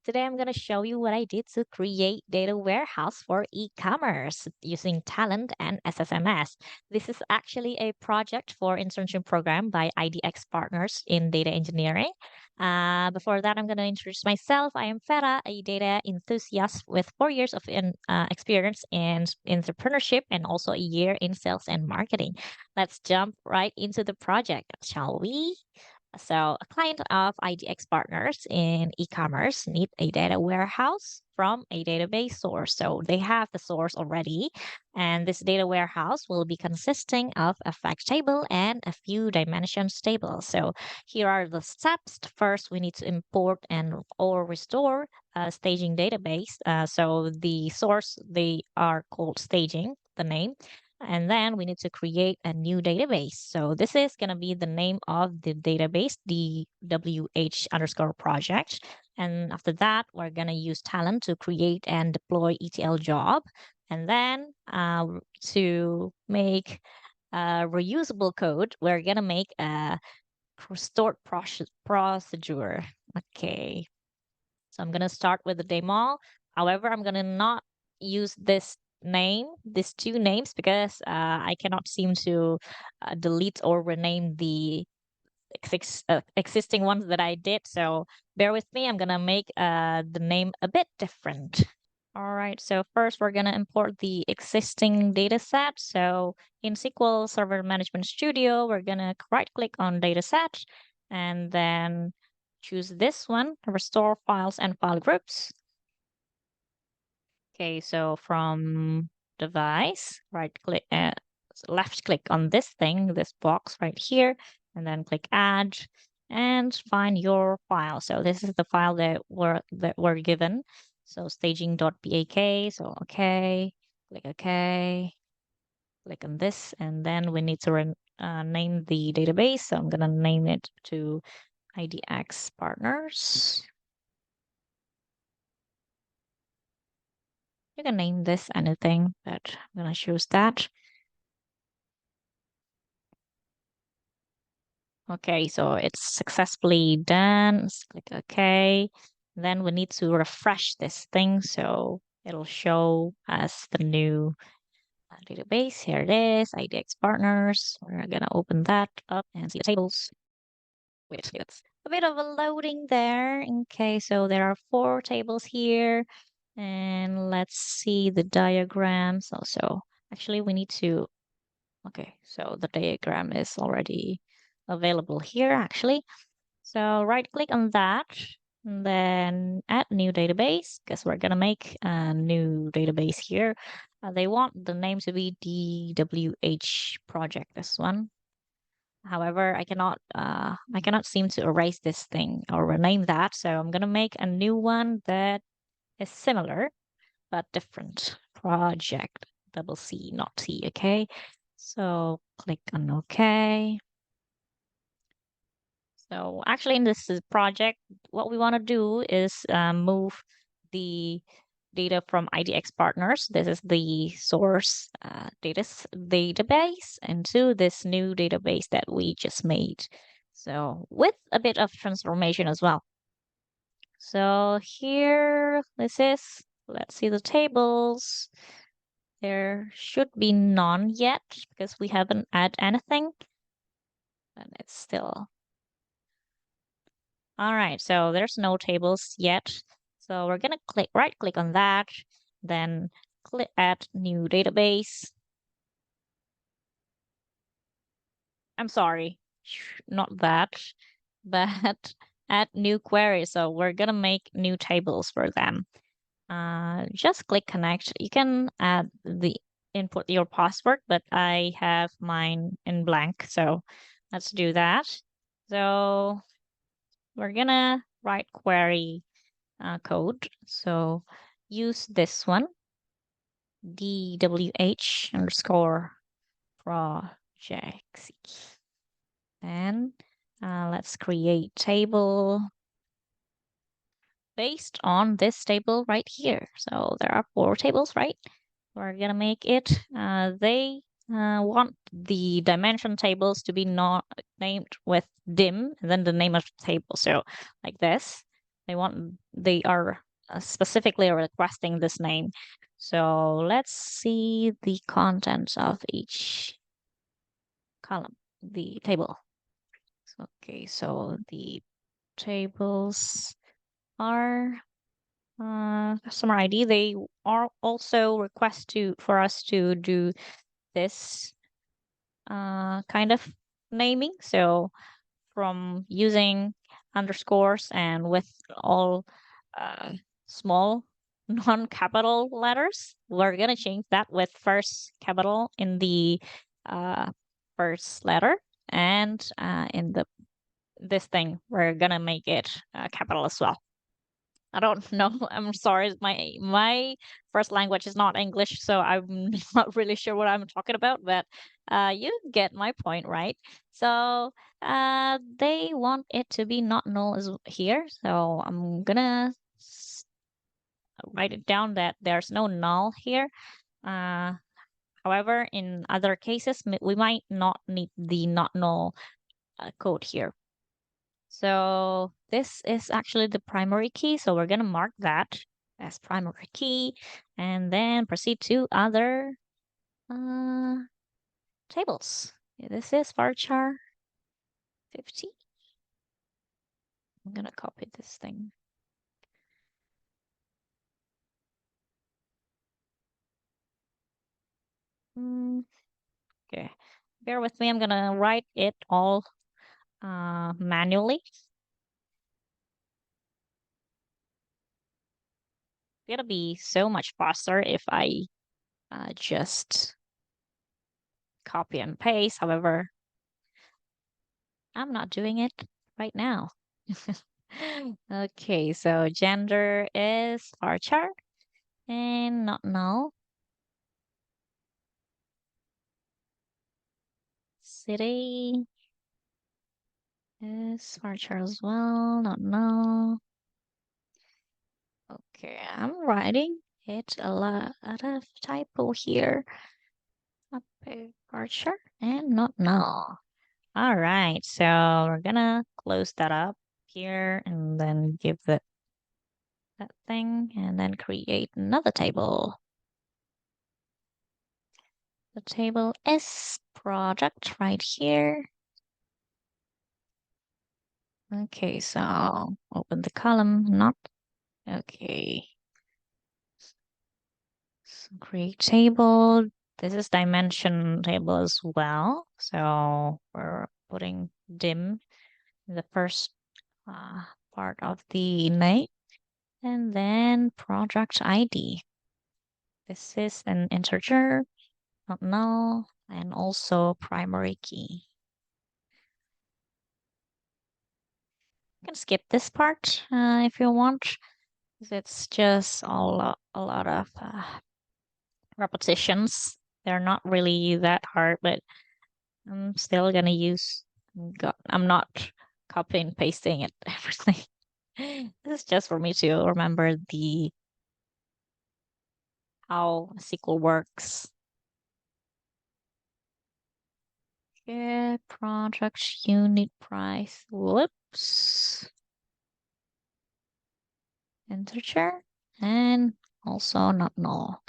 Today I'm going to show you what I did to create data warehouse for e-commerce using Talend and SSMS. This is actually a project for internship program by IDX partners in data engineering. Before that, I'm going to introduce myself. I am Farah, a data enthusiast with 4 years of experience in entrepreneurship and also a year in sales and marketing. Let's jump right into the project, shall we? So, a client of IDX partners in e-commerce need a data warehouse from a database source. So, they have the source already, and this data warehouse will be consisting of a fact table and a few dimensions tables. So, here are the steps. First, we need to import and or restore a staging database. So, the source they are called staging, the name, and then we need to create a new database. So this is going to be the name of the database, the WH underscore project. And after that, we're going to use Talend to create and deploy ETL job. And then to make a reusable code, we're going to make a stored procedure. Okay. So I'm going to start with the demo. However, I'm going to not use these two names, because I cannot seem to delete or rename the existing ones that I did. So bear with me. I'm going to make the name a bit different. All right, so first we're going to import the existing data set. So in SQL Server Management Studio, we're going to right click on dataset and then choose this one, restore files and file groups. Okay, so from device, right click, left click on this thing, this box right here, and then click add and find your file. So this is the file that we're given. So staging.bak. So okay, click OK, click on this, and then we need to name the database. So I'm gonna name it to IDX partners. You can name this anything, but I'm gonna choose that. Okay, so it's successfully done. Let's click OK. Then we need to refresh this thing so it'll show us the new database. Here it is, IDX partners. We're gonna open that up and see the tables. Wait, that's a bit of a loading there. Okay, so there are 4 tables here. And let's see the diagrams also. Actually, we need to, okay, so the diagram is already available here actually. So right click on that and then add new database, because we're gonna make a new database here. They want the name to be DWH project, this one. However, I cannot seem to erase this thing or rename that. So I'm gonna make a new one that is similar but different. Project, double C, not T, okay? So click on OK. So actually in this project, what we want to do is move the data from IDX partners. This is the source database into this new database that we just made. So with a bit of transformation as well. So here, let's see the tables. There should be none yet because we haven't added anything. And it's still all right, so there's no tables yet. So we're gonna right click on that, then click add new database. I'm sorry, not that, but add new query. So we're gonna make new tables for them. Just click connect. You can add the input your password, but I have mine in blank. So let's do that. So we're gonna write query code. So use this one, DWH underscore project. And let's create table based on this table right here. So there are 4 tables, right? We're gonna make it. They want the dimension tables to be not named with dim and then the name of the table. So like this. They are specifically requesting this name. So let's see the contents of each column, the table. Okay, so the tables are customer ID. They are also request to for us to do this kind of naming. So from using underscores and with all uh, small non-capital letters, we're gonna change that with first capital in the uh, first letter, and in the this thing we're gonna make it capital as well. I don't know. I'm sorry. My first language is not English, so I'm not really sure what I'm talking about, but you get my point, right? So they want it to be not null is here, so I'm gonna write it down that there's no null here. Uh, However, in other cases, we might not need the not null code here. So this is actually the primary key. So we're going to mark that as primary key and then proceed to other uh, tables. This is varchar 50. I'm going to copy this thing. Okay, bear with me. I'm going to write it all manually. It's going to be so much faster if I just copy and paste. However, I'm not doing it right now. Okay, so gender is varchar and not null. City is varchar as well, not null. Okay, I'm writing it a lot of typo here. Varchar and not null. All right, so we're gonna close that up here and then give that thing and then create another table. The table is project right here. Okay, so open the column, not okay. So create table. This is dimension table as well. So we're putting dim in the first part of the name, and then project ID. This is an integer, not null, and also primary key. You can skip this part if you want. It's just a lot of repetitions. They're not really that hard, but I'm still gonna use. I'm not copying and pasting it everything. This is just for me to remember the how SQL works. Okay, project unit price. Whoops. Integer and also not null.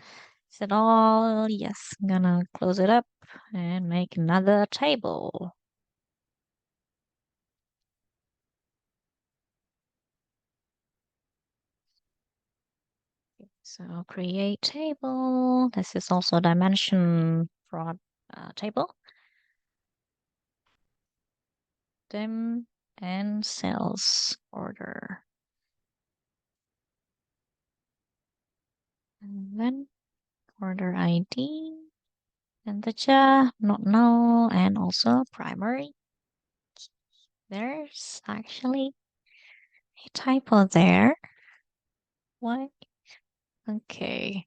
Is it all? Yes, I'm gonna close it up and make another table. So create table. This is also dimension fraud table. Dim and sales order. And then order ID and the not null and also primary. There's actually a typo there. What? Okay.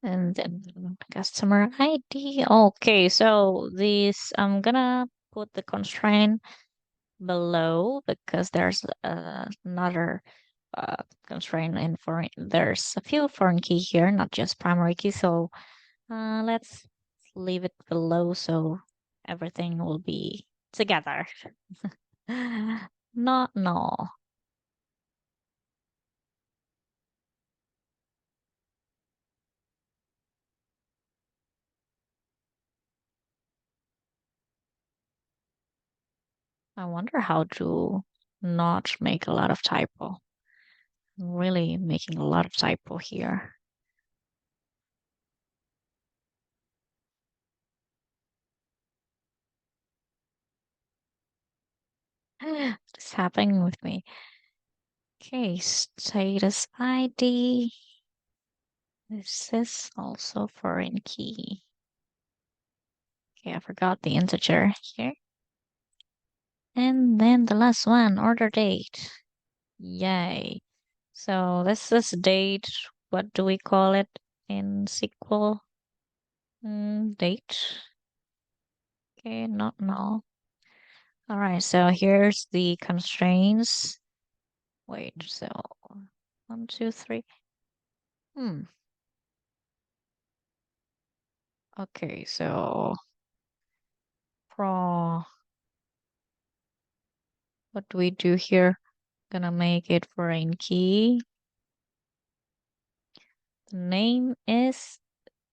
And then customer ID. Okay, so this I'm gonna put the constraint below because there's another constraint in foreign. There's a few foreign key here, not just primary key. So let's leave it below so everything will be together. Not null. I wonder how to not make a lot of typo. I'm really making a lot of typo here. What's happening with me? Okay, status ID. This is also foreign key. Okay, I forgot the integer here. And then the last one, order date. Yay. So this is date. What do we call it in SQL? Date. Okay, not null. All right, so here's the constraints. Wait, so one, two, three. Hmm. Okay, so pro. What do we do here? Gonna make it foreign key. The name is.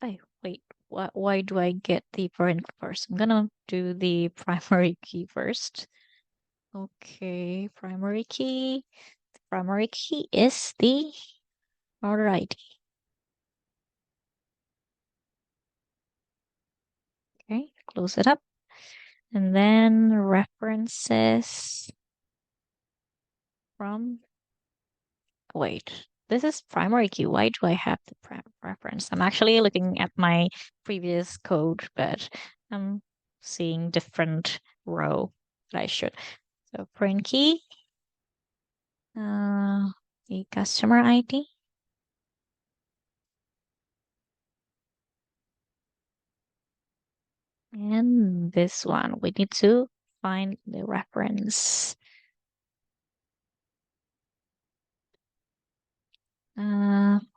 Oh, wait. Why do I get the foreign key first? I'm gonna do the primary key first. Okay, primary key. The primary key is the order ID. Okay, close it up. And then references from, wait, this is primary key. Why do I have the reference? I'm actually looking at my previous code, but I'm seeing different row that I should. So print key, uh, the customer ID, and this one. We need to find the reference.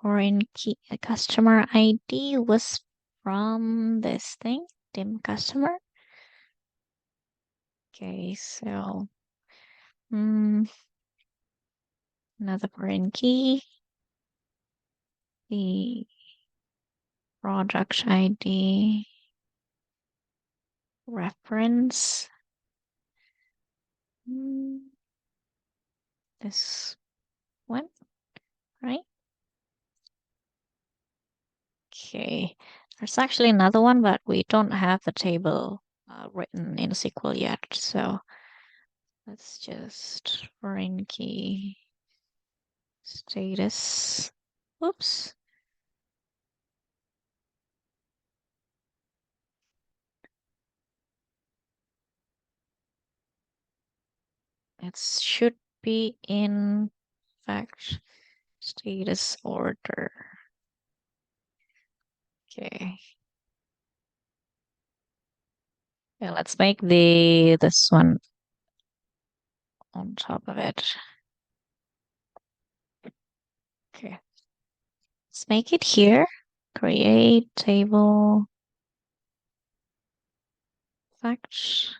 Foreign key customer ID was from this thing, dim customer. Okay, so another foreign key, the product ID reference. This one, right? Okay, there's actually another one, but we don't have the table written in SQL yet, so let's just foreign key status. Oops. It should be in fact status order. Okay. Yeah, let's make this one on top of it. Okay. Let's make it here. Create table fact.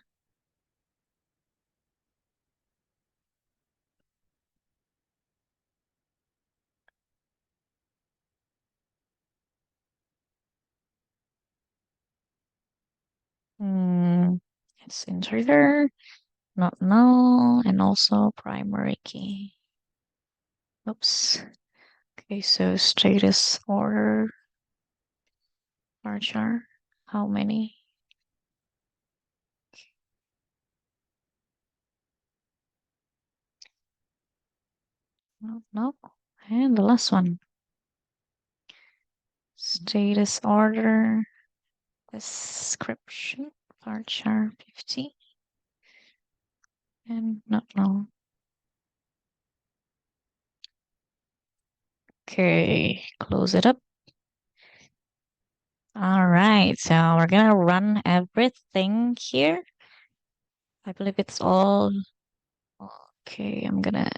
It's integer, not null, and also primary key. Oops. Okay, so status order varchar. How many? No, no. And the last one. Status order description varchar 50 and not null. Okay, close it up. All right, so we're gonna run everything here. I believe it's all okay. I'm gonna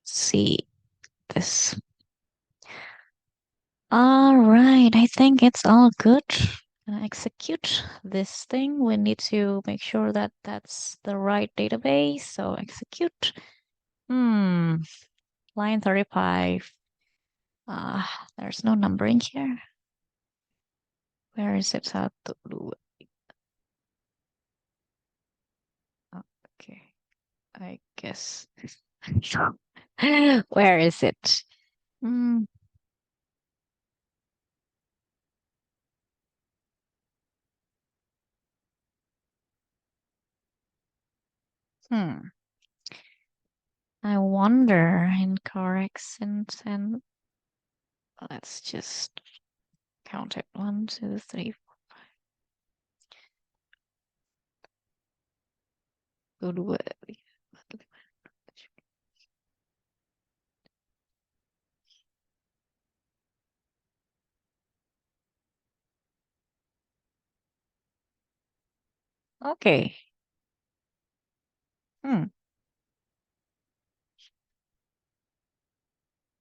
see this. All right, I think it's all good. gonna execute this thing. We need to make sure that that's the right database. So execute. Line 35. There's no numbering here. Where is it? Okay, I guess. Where is it? Hmm. Hmm. I wonder incorrect sentence. And let's just count it. 1, 2, 3, 4, 5. Good word. Okay. Hmm.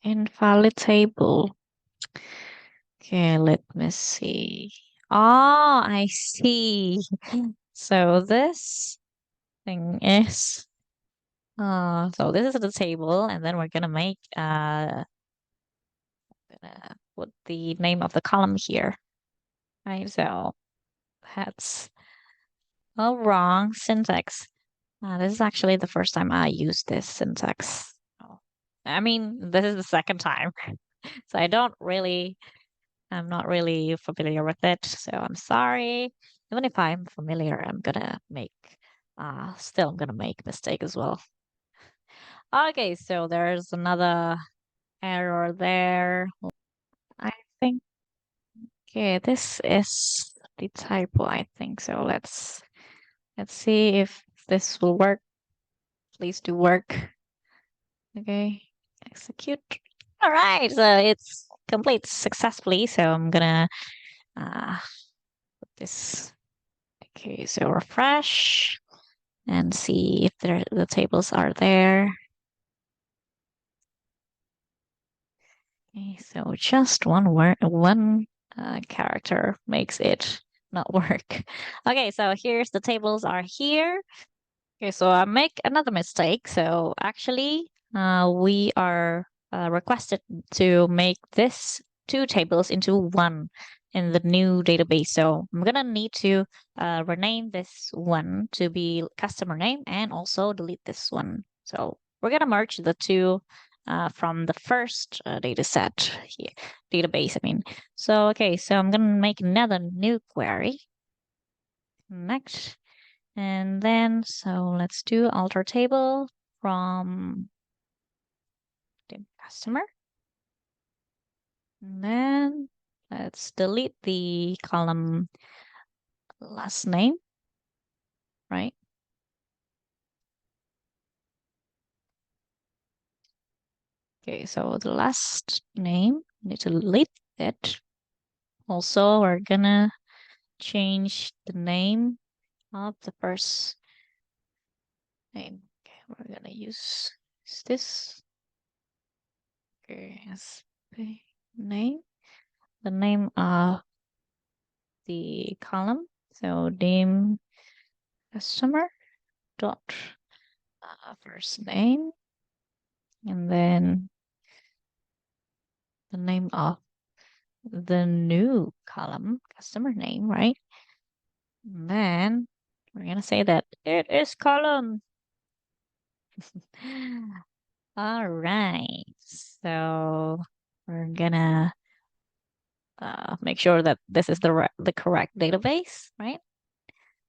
Invalid table. Okay, let me see. Oh, I see. So this thing is so this is the table, and then we're gonna make gonna put the name of the column here. Right, so that's all wrong syntax. This is actually the first time I use this syntax. Oh, I mean, this is the second time, so I'm not really familiar with it. So I'm sorry. Even if I'm familiar, I'm gonna make mistake as well. Okay, so there's another error there. I think, okay, this is the typo, I think. So let's see if this will work. Please do work. Okay, execute. All right, so it's complete successfully. So I'm gonna put this. Okay, so refresh and see if the tables are there. Okay, so just one word, one character makes it not work. Okay, so here's the tables are here. Okay, so I make another mistake. So actually, we are requested to make this two tables into one in the new database. So I'm gonna need to rename this one to be customer name and also delete this one. So we're gonna merge the two from the first data set here, database. I mean, so okay, so I'm gonna make another new query. Next. And then, so let's do alter table from the customer. And then let's delete the column last name, right? Okay, so the last name, need to delete it. Also, we're gonna change the name of the first name. Okay, we're gonna use this. Okay, as the name, the name of the column. So name customer dot first name, and then the name of the new column, customer name, right? And then we're gonna say that it is column. All right. So we're gonna make sure that this is the correct database, right?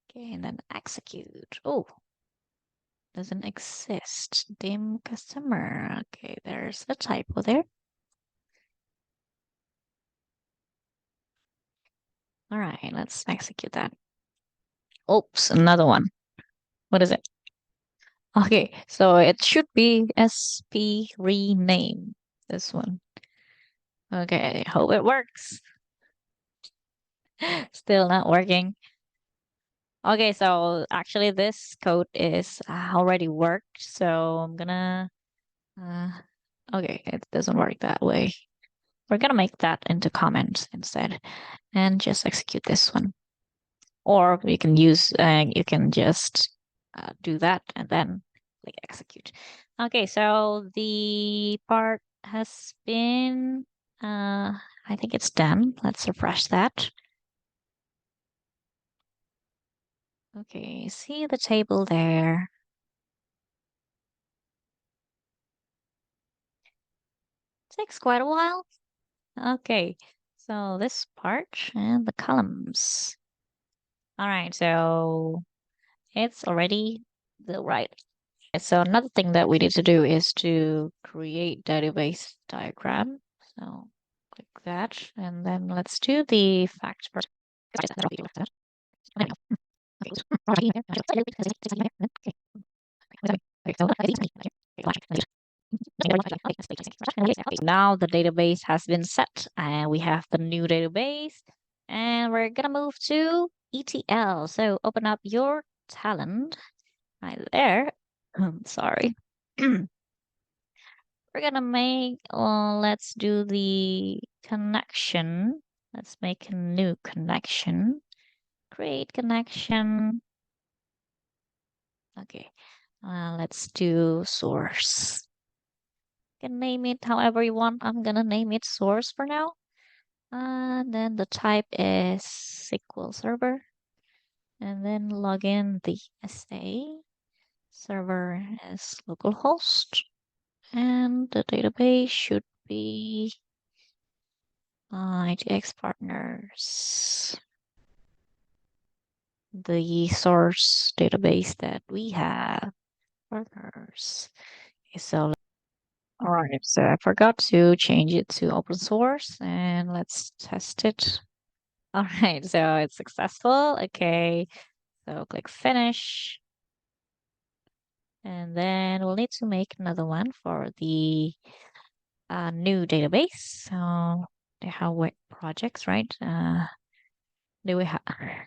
Okay, and then execute. Oh, doesn't exist. Dim customer. Okay, there's a typo there. All right, let's execute that. Oops, another one. What is it? Okay, so it should be SP rename. This one. Okay, hope it works. Still not working. Okay, so actually this code is already worked, so I'm gonna uh, okay, it doesn't work that way. we're gonna make that into comments instead and just execute this one. Or you can just do that and then click execute. Okay, so the part has been, I think it's done. Let's refresh that. Okay, see the table there. Takes quite a while. Okay, so this part and the columns. All right, so it's already the right. So another thing that we need to do is to create database diagram. So click that, and then let's do the fact first. Now the database has been set and we have the new database and we're gonna move to ETL. So open up your Talend right there. Sorry. We're gonna make, let's do the connection. Let's make a new connection. Create connection. Okay. Let's do source. You can name it however you want. I'm gonna name it source for now. And then the type is SQL Server. And then log in the SA. Server is localhost. And the database should be IDX partners. The source database that we have. Partners. Okay, so all right, so I forgot to change it to open source and let's test it. All right, so it's successful. Okay, so click finish. And then we'll need to make another one for the new database. So they have web projects, right? Do we have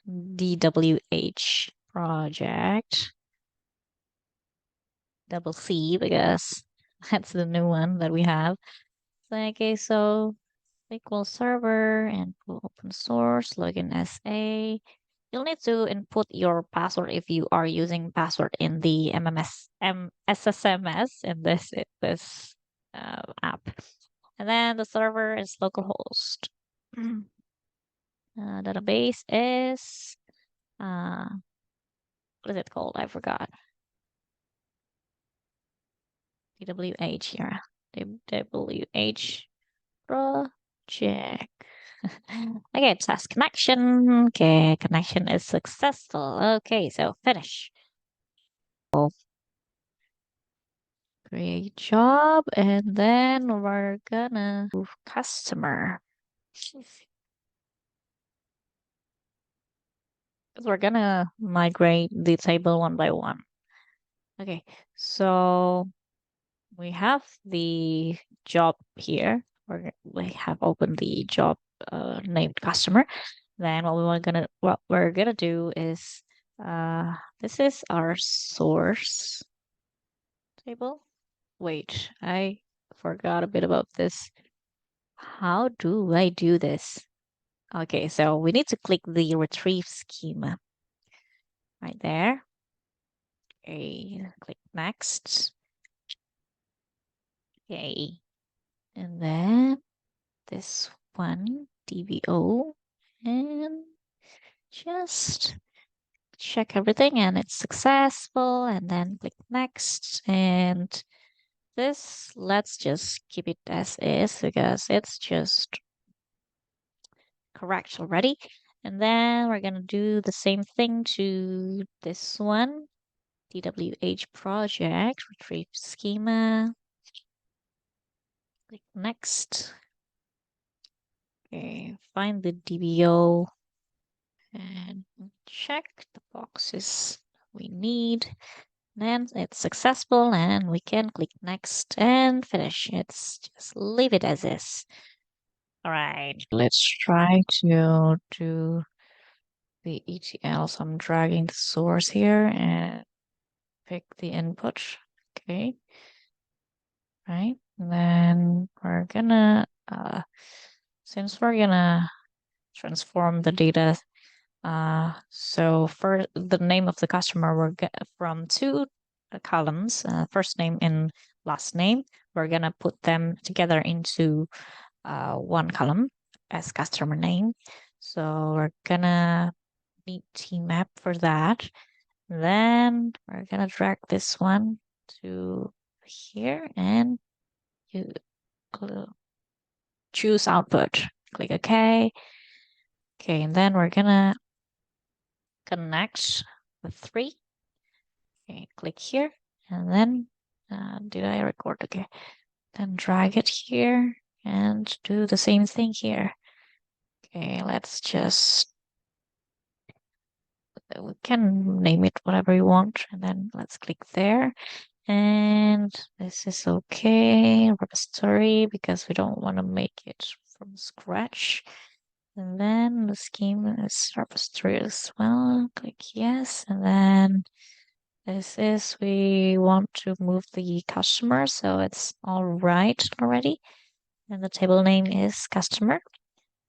DWH project, double C, because that's the new one that we have. Okay, so SQL Server and open source, login SA. You'll need to input your password if you are using password in the SSMS in this app. And then the server is localhost. Database is what is it called? I forgot. DWH here. DWH project. Okay, test connection. Okay, connection is successful. Okay, so finish. Create job, and then we're gonna move customer. We're gonna migrate the table one by one. Okay, so we have the job here. We have opened the job named customer. Then what we're gonna do is this is our source table. Wait, I forgot a bit about this. How do I do this? Okay, so we need to click the retrieve schema right there. Okay, click next. Okay, and then this one, DBO, and just check everything and it's successful, and then click next. And this, let's just keep it as is because it's just correct already. And then we're gonna do the same thing to this one, DWH project, retrieve schema. Click next. Okay, find the DBO and check the boxes we need. Then it's successful and we can click next and finish. It's just leave it as is. All right, let's try to do the ETL. So I'm dragging the source here and pick the input. Okay. Right. And then we're gonna since we're gonna transform the data, so for the name of the customer, we're from two columns, first name and last name, we're gonna put them together into one column as customer name. So we're gonna need tmap for that. Then we're gonna drag this one to here and you choose output. Click OK. Okay, and then we're gonna connect the three. Okay, click here, and then did I record? Okay, then drag it here and do the same thing here. Okay, let's just we can name it whatever you want, and then let's click there. And this is okay, repository, because we don't want to make it from scratch. And then the scheme is repository as well. Click yes, and then this is we want to move the customer, so it's all right already. And the table name is customer.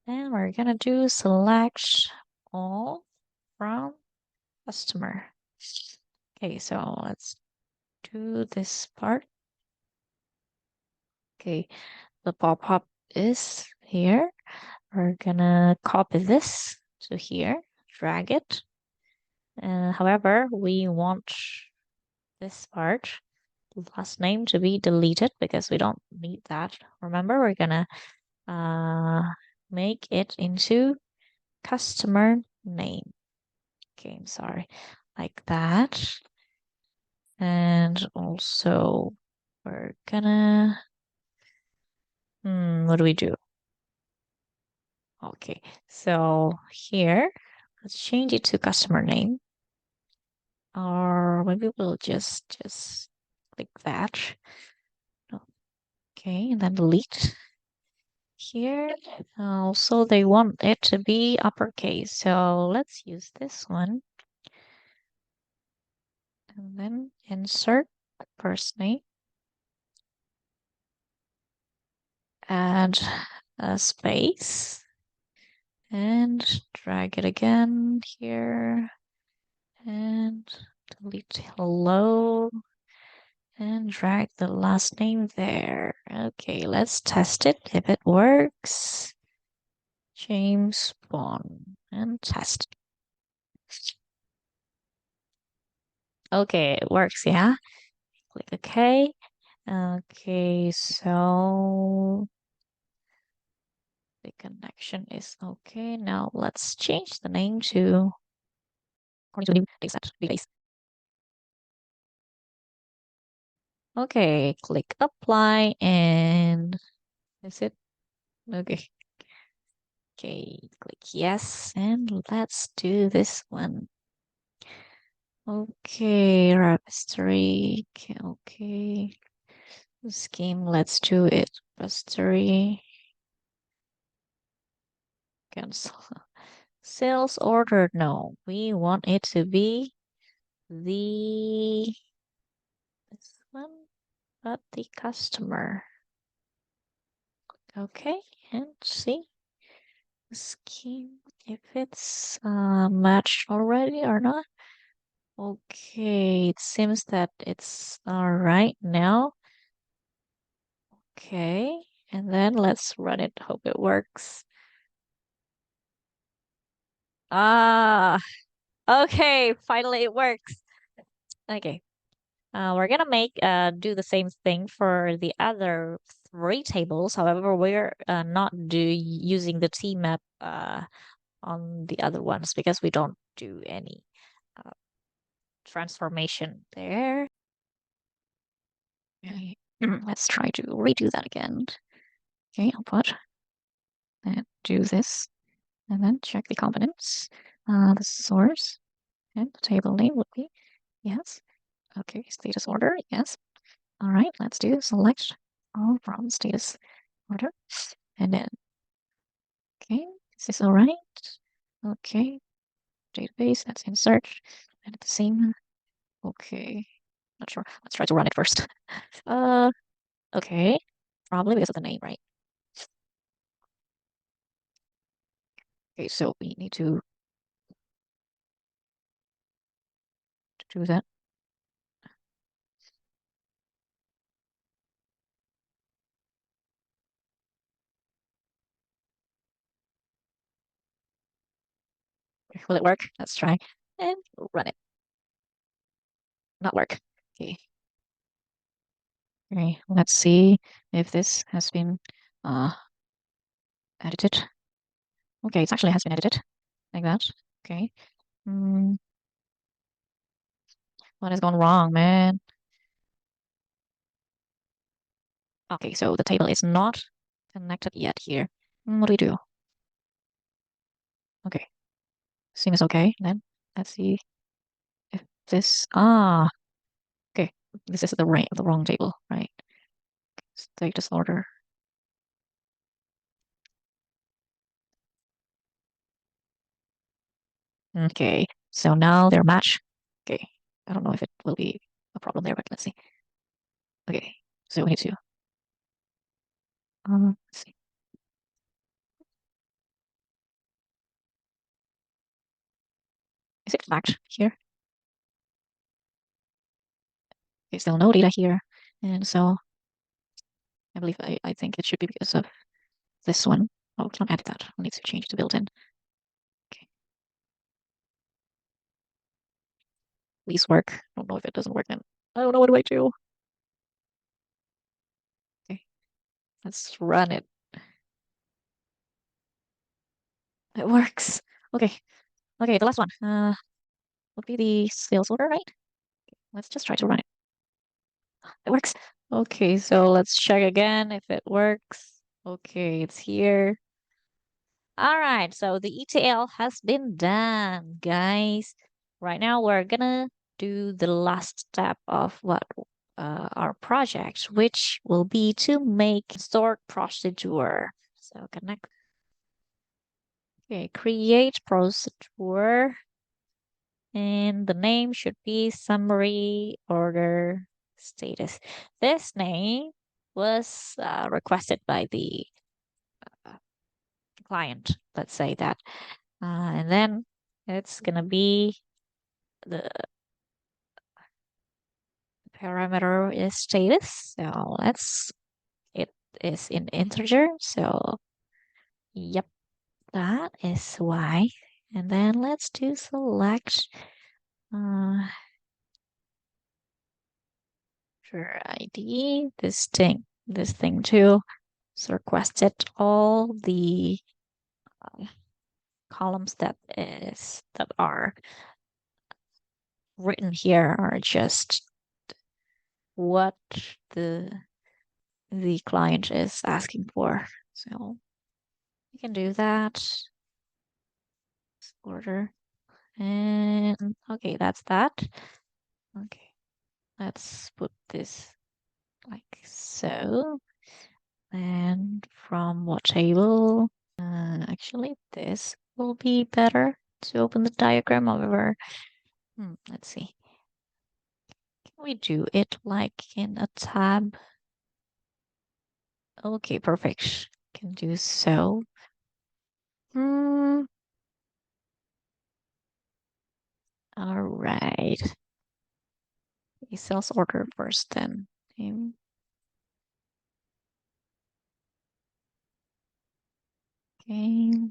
And we're gonna do select all from customer. Okay, so let's do this part. Okay, the pop-up is here. We're gonna copy this to here, drag it. However, we want this part, last name, to be deleted because we don't need that. Remember, we're gonna make it into customer name. Okay, I'm sorry, like that. And also we're gonna, what do we do? Okay, so here, let's change it to customer name. Or maybe we'll just click that. Okay, and then delete here. Also, they want it to be uppercase, so let's use this one. And then insert first name. Add a space. And drag it again here. And delete hello. And drag the last name there. Okay, let's test it if it works. James Bond and test. Okay, it works, yeah. Click OK. Okay, so the connection is okay. Now let's change the name to according to the new dataset release. Okay, click apply and is it okay? Okay, click yes, and let's do this one. Okay, repository. Okay. Scheme, let's do it. Repository. Cancel. Sales order, no. We want it to be this one, but the customer. Okay, and see scheme if it's matched already or not. Okay, it seems that it's all right now. Okay, and then let's run it. Hope it works. Ah, okay, finally it works. Okay, we're gonna make do the same thing for the other three tables. However, we're not using the tmap on the other ones because we don't do any uh, transformation there. Okay. Let's try to redo that again. Okay, output and do this, and then check the components. The source and the table name would be yes. Okay, status order, yes. All right, let's do select all from status order. And then, okay, is this all right? Okay, database, that's insert. And the same, okay, not sure. Let's try to run it first. Okay, probably because of the name, right? Okay, so we need to do that. Will it work? Let's try and run it. Not work. Okay. Okay, let's see if this has been uh edited. Okay, it actually has been edited like that. Okay. Hmm, what has gone wrong, man? Okay, so the table is not connected yet here. What do we do? Okay, seems okay. Then let's see if this. Okay, this is the wrong table, right? Status order. Okay, so now they're matched. Okay, I don't know if it will be a problem there, but let's see. Okay, so we need to. Let's see. Is it matched here? Okay, still no data here, and so I believe I think it should be because of this one. Oh, can't edit that. I need to change to built-in. Okay, please work. I don't know if it doesn't work then. I don't know what do I do. Okay, let's run it. It works. Okay, okay, the last one. Would be the sales order, right? Let's just try to run it. It works. Okay, so let's check again if it works. Okay, it's here. All right, so the ETL has been done, guys. Right now, we're gonna do the last step of what our project, which will be to make stored procedure. So connect. Okay, create procedure, and the name should be summary order status. This name was requested by the uh, client. Let's say that. And then it's gonna be the parameter is status. So it is in integer. So yep, that is why. And then let's do select uh, for ID this thing too. So requested all the uh, columns that are written here are just what the the client is asking for. So you can do that. Order. And okay, that's that. Okay, let's put this like so. And from what table? Actually, this will be better to open the diagram. However, let's see. Can we do it like in a tab? Okay, perfect. Can do so. Hmm. All right. A sales order first then. Okay,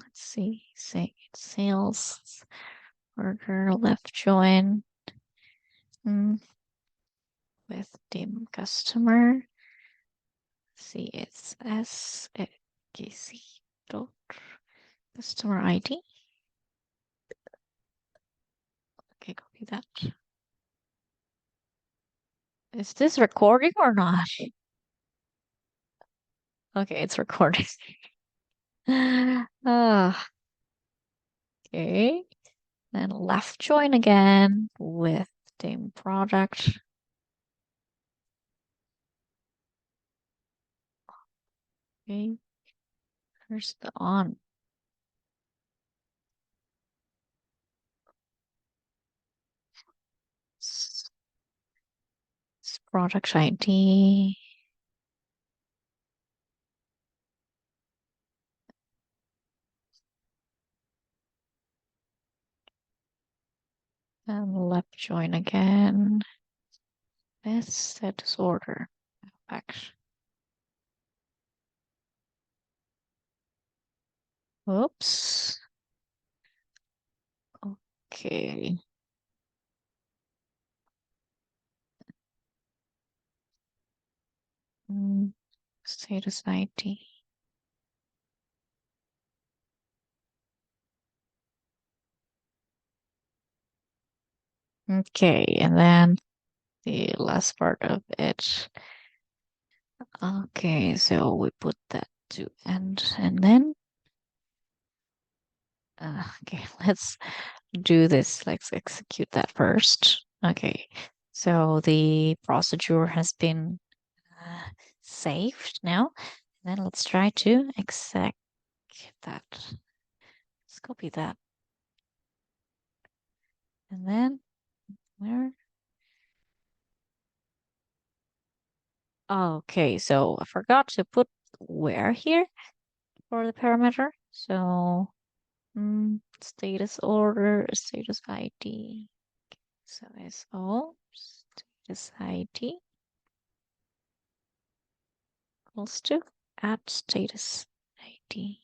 let's see. Say sales order left join with dim customer. See, it's SKC dot customer ID. Okay, copy that. Is this recording or not? Okay, it's recording. Ah, okay. Then left join again with dim product. Okay, here's the on. Product ID. And left join again. Let's set this order. Back. Oops. Okay. Status ID. Okay, and then the last part of it. Okay, so we put that to end, and then okay, let's do this. Let's execute that first. Okay, so the procedure has been uh, saved now. Then let's try to execute that. Let's copy that, and then where? Okay, so I forgot to put where here for the parameter. So status order, status ID. So it's all status ID equals to add status ID.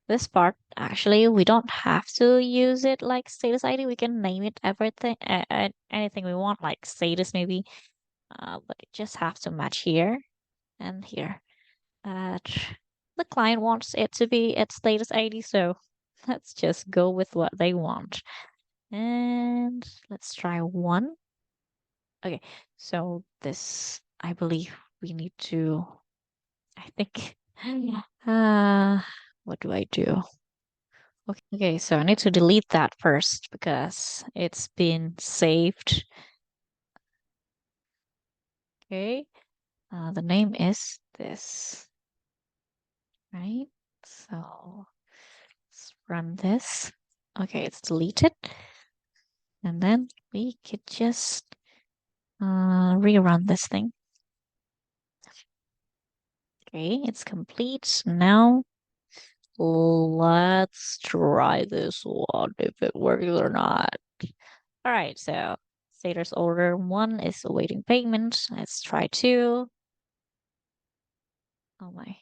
This part actually we don't have to use it like status ID. We can name it everything, anything we want, like status maybe. But it just have to match here and here. The client wants it to be at status ID, so let's just go with what they want. And let's try one. Okay, so this, I believe we need to, I think, uh, what do I do? Okay, so I need to delete that first because it's been saved. Okay, the name is this, right? So let's run this. Okay, it's deleted. And then we could just rerun this thing. Okay, it's complete. Now let's try this one if it works or not. All right, so status order 1 is awaiting payment. Let's try 2. Oh my.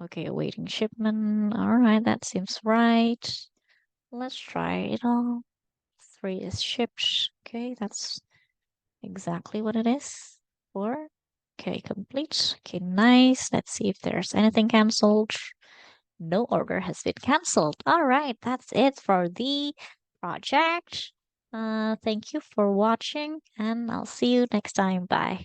Okay, awaiting shipment. All right, that seems right. Let's try it all. 3 is shipped. Okay, that's exactly what it is. 4. Okay, complete. Okay, nice. Let's see if there's anything canceled. No order has been canceled. All right, that's it for the project. Thank you for watching, and I'll see you next time. Bye.